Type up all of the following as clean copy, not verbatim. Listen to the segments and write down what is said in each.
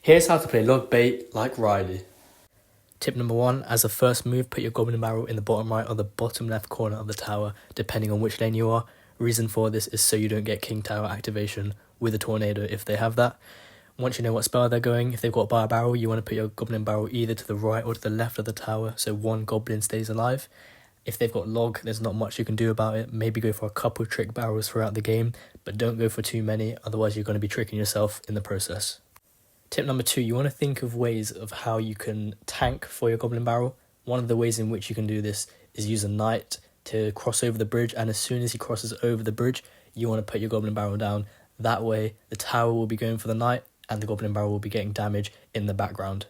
Here's how to play Logbait like Riley. Tip number 1, as a first move, put your goblin barrel in the bottom right or the bottom left corner of the tower, depending on which lane you are. Reason for this is so you don't get king tower activation with a tornado if they have that. Once you know what spell they're going, if they've got bar barrel, you want to put your goblin barrel either to the right or to the left of the tower, so one goblin stays alive. If they've got log, there's not much you can do about it. Maybe go for a couple trick barrels throughout the game, but don't go for too many, otherwise you're going to be tricking yourself in the process. Tip number 2, you want to think of ways of how you can tank for your goblin barrel. One of the ways in which you can do this is use a knight to cross over the bridge, and as soon as he crosses over the bridge, you want to put your goblin barrel down. That way, the tower will be going for the knight, and the goblin barrel will be getting damage in the background.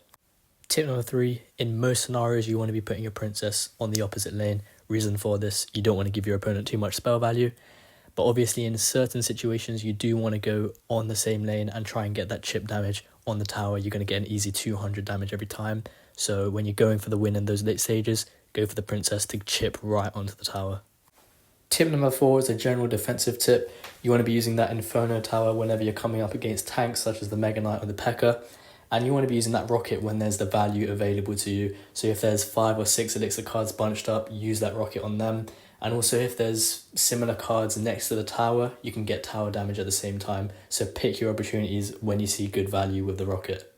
Tip number 3, in most scenarios, you want to be putting your princess on the opposite lane. Reason for this, you don't want to give your opponent too much spell value. But obviously in certain situations, you do want to go on the same lane and try and get that chip damage on the tower. You're going to get an easy 200 damage every time. So when you're going for the win in those late stages, go for the princess to chip right onto the tower. Tip number 4 is a general defensive tip. You want to be using that Inferno tower whenever you're coming up against tanks such as the Mega Knight or the P.E.K.K.A. And you want to be using that rocket when there's the value available to you. So if there's 5 or 6 elixir cards bunched up, use that rocket on them. And also if there's similar cards next to the tower, you can get tower damage at the same time. So pick your opportunities when you see good value with the rocket.